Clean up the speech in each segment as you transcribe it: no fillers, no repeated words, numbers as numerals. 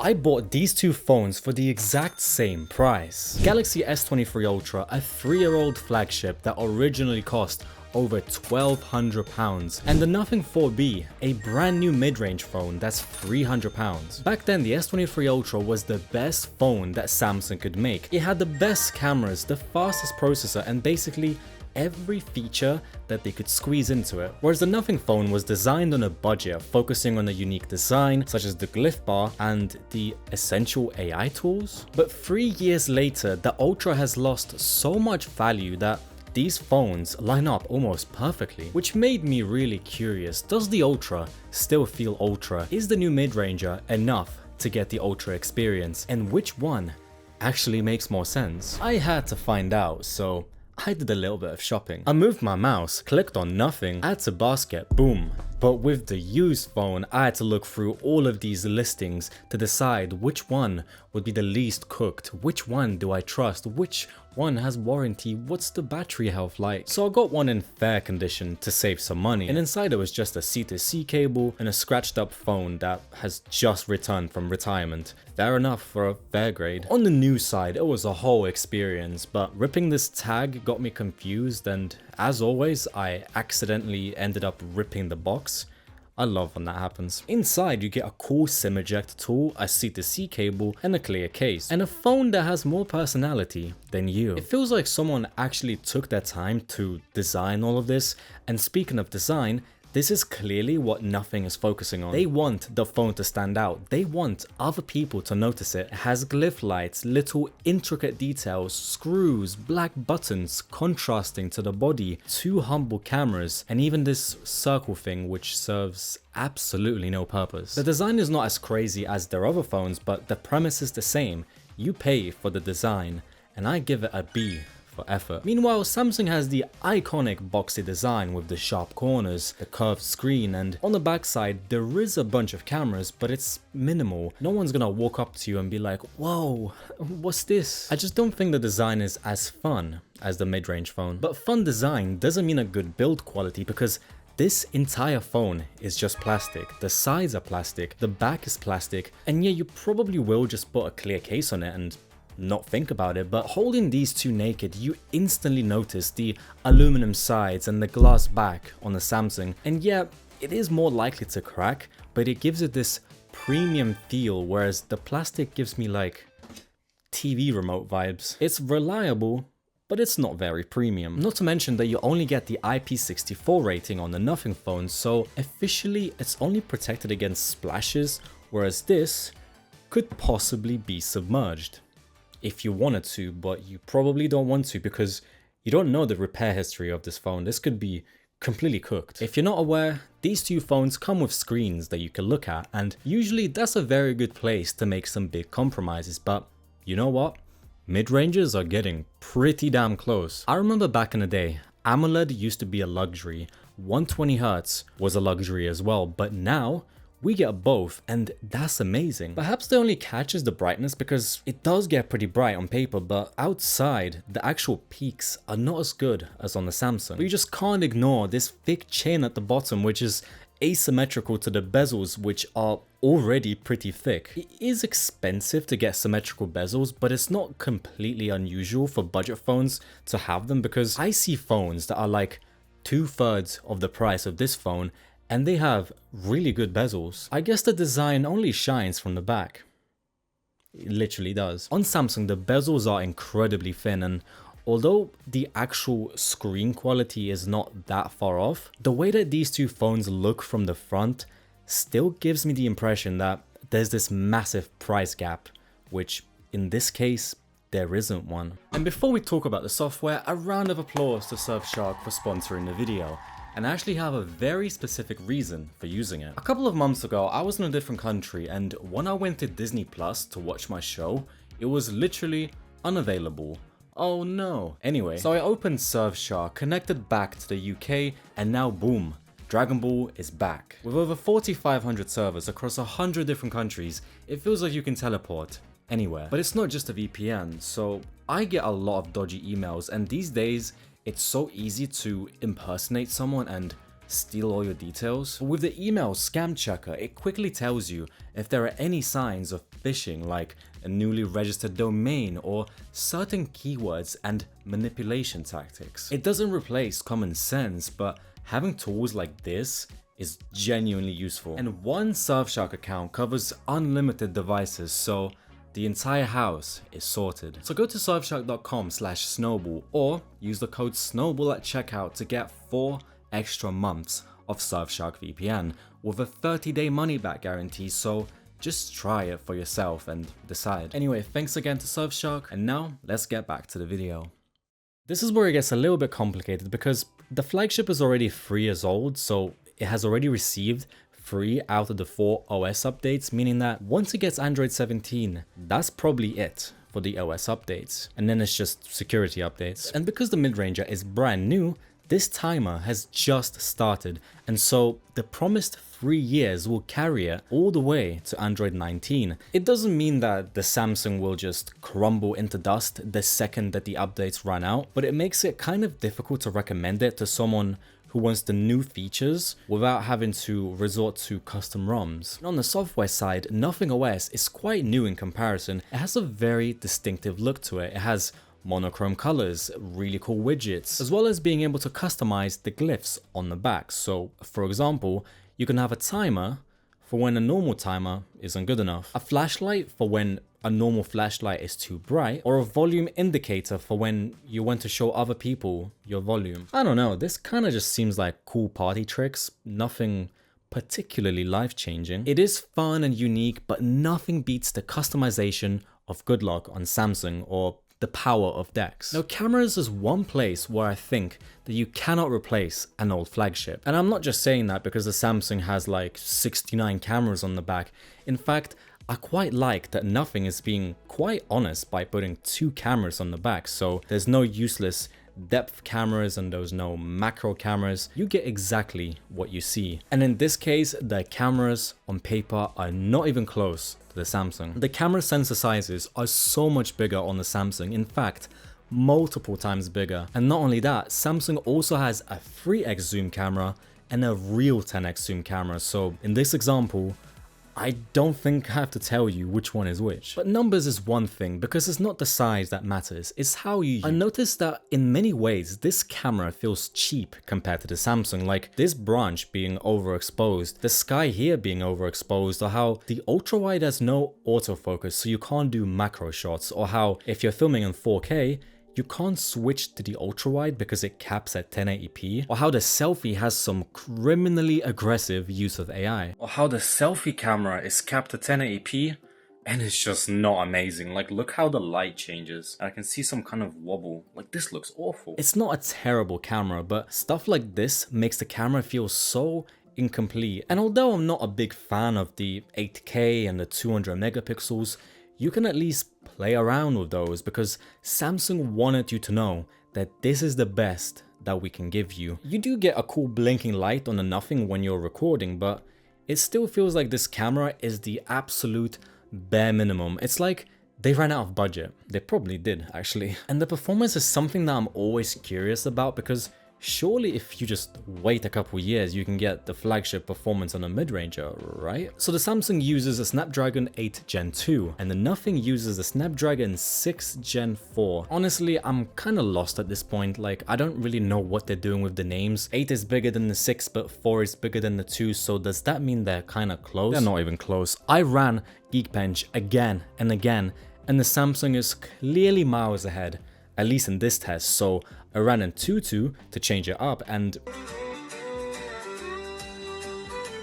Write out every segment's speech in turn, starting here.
I bought these two phones for the exact same price. Galaxy S23 Ultra, a 3-year-old flagship that originally cost over £1,200, and the Nothing 4B, a brand new mid-range phone that's £300. Back then, the S23 Ultra was the best phone that Samsung could make. It had the best cameras, the fastest processor, and basically every feature that they could squeeze into it. Whereas the Nothing phone was designed on a budget, focusing on a unique design such as the glyph bar and the essential AI tools. But 3 years later, the Ultra has lost so much value that these phones line up almost perfectly, which made me really curious. Does the Ultra still feel Ultra? Is the new mid-ranger enough to get the Ultra experience? And which one actually makes more sense? I had to find out, so I did a little bit of shopping. I moved my mouse, clicked on nothing, add to basket, boom. But with the used phone, I had to look through all of these listings to decide which one would be the least cooked, which one do I trust, which one has warranty, what's the battery health like. So I got one in fair condition to save some money, and inside it was just a C2C cable and a scratched up phone that has just returned from retirement. Fair enough for a fair grade. On the new side, it was a whole experience, but ripping this tag got me confused, and as always, I accidentally ended up ripping the box. I love when that happens. Inside, you get a cool SIM ejector tool, a C2C cable, and a clear case, and a phone that has more personality than you. It feels like someone actually took their time to design all of this, and speaking of design, this is clearly what Nothing is focusing on. They want the phone to stand out. They want other people to notice it. It has glyph lights, little intricate details, screws, black buttons contrasting to the body, 2 humble cameras, and even this circle thing which serves absolutely no purpose. The design is not as crazy as their other phones, but the premise is the same. You pay for the design, and I give it a B. Effort. Meanwhile, Samsung has the iconic boxy design with the sharp corners, the curved screen, and on the backside there is a bunch of cameras, but it's minimal. No one's gonna walk up to you and be like, whoa, what's this? I just don't think the design is as fun as the mid-range phone. But fun design doesn't mean a good build quality, because this entire phone is just plastic. The sides are plastic, the back is plastic, and yeah, you probably will just put a clear case on it and not think about it, but holding these two naked, you instantly notice the aluminum sides and the glass back on the Samsung. And yeah, it is more likely to crack, but it gives it this premium feel, whereas the plastic gives me like TV remote vibes. It's reliable, but it's not very premium. Not to mention that you only get the IP64 rating on the Nothing phone, so officially it's only protected against splashes, whereas this could possibly be submerged. If you wanted to, but you probably don't want to because you don't know the repair history of this phone. This could be completely cooked. If you're not aware, these two phones come with screens that you can look at, and usually that's a very good place to make some big compromises, but you know what? Mid-ranges are getting pretty damn close. I remember back in the day, AMOLED used to be a luxury, 120Hz was a luxury as well, but now we get both, and that's amazing. Perhaps the only catch is the brightness, because it does get pretty bright on paper, but outside, the actual peaks are not as good as on the Samsung. But you just can't ignore this thick chain at the bottom, which is asymmetrical to the bezels, which are already pretty thick. It is expensive to get symmetrical bezels, but it's not completely unusual for budget phones to have them, because I see phones that are like 2/3 of the price of this phone, and they have really good bezels. I guess the design only shines from the back. It literally does. On Samsung, the bezels are incredibly thin, and although the actual screen quality is not that far off, the way that these two phones look from the front still gives me the impression that there's this massive price gap, which in this case, there isn't one. And before we talk about the software, a round of applause to Surfshark for sponsoring the video. And I actually have a very specific reason for using it. A couple of months ago, I was in a different country, and when I went to Disney Plus to watch my show, it was literally unavailable. Oh no. Anyway, so I opened Surfshark, connected back to the UK, and now boom, Dragon Ball is back. With over 4,500 servers across 100 different countries, it feels like you can teleport anywhere. But it's not just a VPN, so I get a lot of dodgy emails, and these days, it's so easy to impersonate someone and steal all your details. But with the email scam checker, it quickly tells you if there are any signs of phishing, like a newly registered domain or certain keywords and manipulation tactics. It doesn't replace common sense, but having tools like this is genuinely useful. And one Surfshark account covers unlimited devices, so the entire house is sorted. So go to surfshark.com/snowball or use the code SNOWBALL at checkout to get 4 extra months of Surfshark VPN with a 30-day money-back guarantee, so just try it for yourself and decide. Anyway, thanks again to Surfshark, and now let's get back to the video. This is where it gets a little bit complicated because the flagship is already 3 years old, so it has already received 3 out of the 4 OS updates, meaning that once it gets Android 17, that's probably it for the OS updates. And then it's just security updates. And because the Midranger is brand new, this timer has just started, and so the promised 3 years will carry it all the way to Android 19. It doesn't mean that the Samsung will just crumble into dust the second that the updates run out, but it makes it kind of difficult to recommend it to someone who wants the new features without having to resort to custom ROMs. And on the software side, Nothing OS is quite new in comparison. It has a very distinctive look to it. It has monochrome colors, really cool widgets, as well as being able to customize the glyphs on the back. So for example, you can have a timer for when a normal timer isn't good enough, a flashlight for when a normal flashlight is too bright, or a volume indicator for when you want to show other people your volume. I don't know, this kind of just seems like cool party tricks, nothing particularly life-changing. It is fun and unique, but nothing beats the customization of Good Luck on Samsung or the power of DeX. Now, cameras is one place where I think that you cannot replace an old flagship. And I'm not just saying that because the Samsung has like 69 cameras on the back. In fact, I quite like that Nothing is being quite honest by putting 2 cameras on the back, so there's no useless depth cameras and there's no macro cameras. You get exactly what you see. And in this case, the cameras on paper are not even close to the Samsung. The camera sensor sizes are so much bigger on the Samsung, in fact, multiple times bigger. And not only that, Samsung also has a 3x zoom camera and a real 10x zoom camera. So in this example, I don't think I have to tell you which one is which. But numbers is one thing because it's not the size that matters, it's how you use it. I noticed that in many ways, this camera feels cheap compared to the Samsung, like this branch being overexposed, the sky here being overexposed, or how the ultra-wide has no autofocus so you can't do macro shots, or how if you're filming in 4K, you can't switch to the ultra-wide because it caps at 1080p, or how the selfie has some criminally aggressive use of AI, or how the selfie camera is capped at 1080p and it's just not amazing. Like, look how the light changes. I can see some kind of wobble. Like, this looks awful. It's not a terrible camera, but stuff like this makes the camera feel so incomplete. And although I'm not a big fan of the 8K and the 200 megapixels, you can at least play around with those because Samsung wanted you to know that this is the best that we can give you. You do get a cool blinking light on the Nothing when you're recording, but it still feels like this camera is the absolute bare minimum. It's like they ran out of budget. They probably did, actually. And the performance is something that I'm always curious about because surely if you just wait a couple years, you can get the flagship performance on a mid-ranger, right? So the Samsung uses a Snapdragon 8 Gen 2 and the Nothing uses the Snapdragon 6 Gen 4. Honestly, I'm kind of lost at this point. Like, I don't really know what they're doing with the names. 8 is bigger than the 6, but 4 is bigger than the 2. So does that mean they're kind of close? They're not even close. I ran Geekbench again and again, and the Samsung is clearly miles ahead, at least in this test. So I ran in 2.2 to change it up and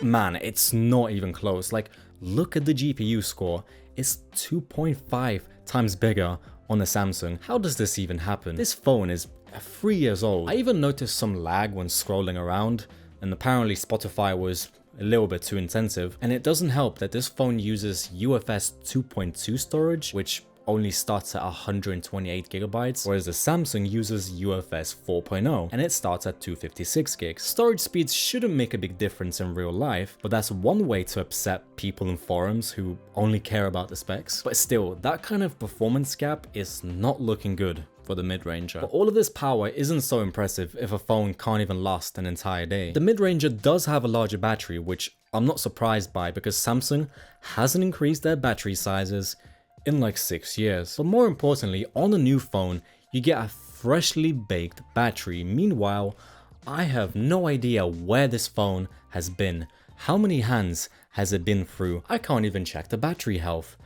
man, it's not even close. Like, look at the GPU score. It's 2.5 times bigger on the Samsung. How does this even happen? This phone is 3 years old. I even noticed some lag when scrolling around, and apparently Spotify was a little bit too intensive. And it doesn't help that this phone uses UFS 2.2 storage, which only starts at 128 gigabytes, whereas the Samsung uses UFS 4.0 and it starts at 256 gigs. Storage speeds shouldn't make a big difference in real life, but that's one way to upset people in forums who only care about the specs. But still, that kind of performance gap is not looking good for the mid-ranger. But all of this power isn't so impressive if a phone can't even last an entire day. The mid-ranger does have a larger battery, which I'm not surprised by because Samsung hasn't increased their battery sizes in like 6 years. But more importantly, on a new phone, you get a freshly baked battery. Meanwhile, I have no idea where this phone has been. How many hands has it been through? I can't even check the battery health.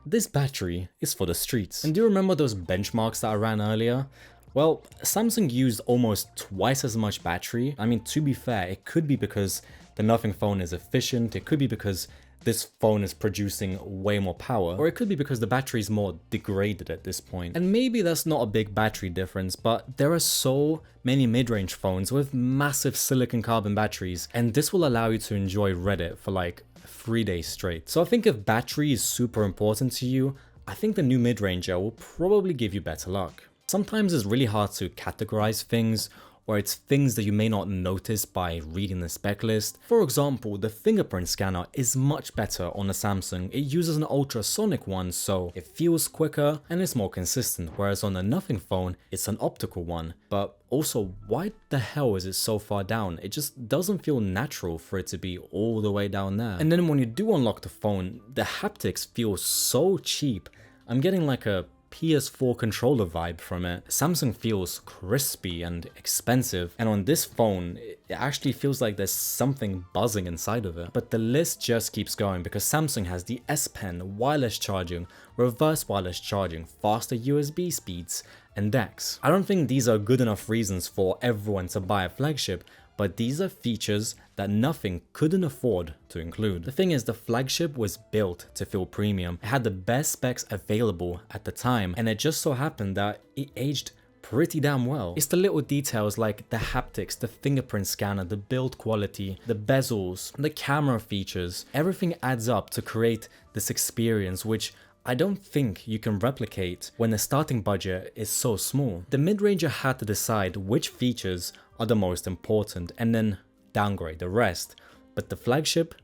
This battery is for the streets. And do you remember those benchmarks that I ran earlier? Well, Samsung used almost twice as much battery. I mean, to be fair, it could be because the Nothing phone is efficient. It could be because this phone is producing way more power, or it could be because the battery is more degraded at this point. And maybe that's not a big battery difference, but there are so many mid-range phones with massive silicon carbon batteries, and this will allow you to enjoy Reddit for like 3 days straight. So I think if battery is super important to you, I think the new mid-ranger will probably give you better luck. Sometimes it's really hard to categorize things, or it's things that you may not notice by reading the spec list. For example, the fingerprint scanner is much better on a Samsung. It uses an ultrasonic one, so it feels quicker and it's more consistent, whereas on a Nothing phone, it's an optical one. But also, why the hell is it so far down? It just doesn't feel natural for it to be all the way down there. And then when you do unlock the phone, the haptics feel so cheap. I'm getting like a PS4 controller vibe from it. Samsung feels crispy and expensive, and on this phone it actually feels like there's something buzzing inside of it. But the list just keeps going because Samsung has the S Pen, wireless charging, reverse wireless charging, faster USB speeds, and DeX. I don't think these are good enough reasons for everyone to buy a flagship, but these are features that Nothing couldn't afford to include. The thing is, the flagship was built to feel premium. It had the best specs available at the time, and it just so happened that it aged pretty damn well. It's the little details like the haptics, the fingerprint scanner, the build quality, the bezels, the camera features. Everything adds up to create this experience which I don't think you can replicate when the starting budget is so small. The mid-ranger had to decide which features are the most important and then downgrade the rest, but the flagship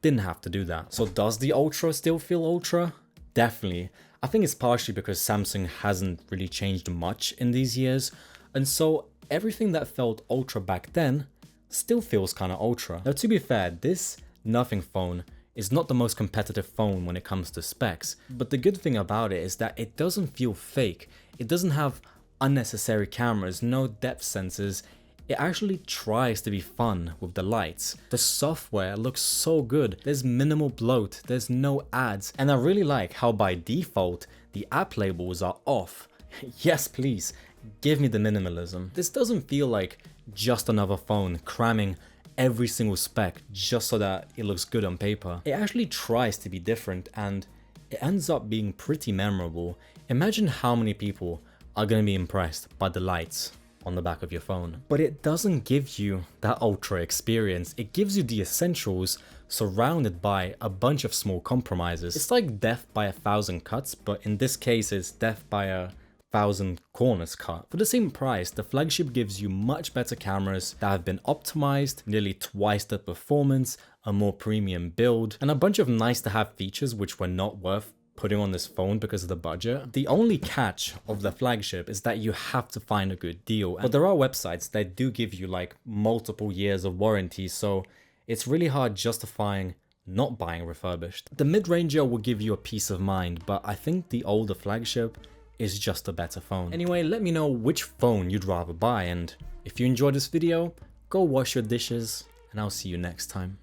didn't have to do that. So does the Ultra still feel Ultra? Definitely. I think it's partially because Samsung hasn't really changed much in these years, and so everything that felt Ultra back then still feels kind of Ultra. Now, to be fair, this Nothing phone is not the most competitive phone when it comes to specs, but the good thing about it is that it doesn't feel fake. It doesn't have unnecessary cameras, no depth sensors. It actually tries to be fun with the lights. The software looks so good. There's minimal bloat, there's no ads, and I really like how by default the app labels are off. Yes, please, give me the minimalism. This doesn't feel like just another phone cramming every single spec just so that it looks good on paper. It actually tries to be different and it ends up being pretty memorable. Imagine how many people are going to be impressed by the lights on the back of your phone. But it doesn't give you that Ultra experience. It gives you the essentials surrounded by a bunch of small compromises. It's like death by 1,000 cuts, but in this case it's death by 1,000 corners cut. For the same price, the flagship gives you much better cameras that have been optimized, nearly twice the performance, a more premium build, and a bunch of nice to have features which were not worth putting on this phone because of the budget. The only catch of the flagship is that you have to find a good deal, but there are websites that do give you like multiple years of warranty, so it's really hard justifying not buying refurbished. The mid-ranger will give you a peace of mind, but I think the older flagship is just a better phone. Anyway, let me know which phone you'd rather buy, and if you enjoyed this video, go wash your dishes, and I'll see you next time.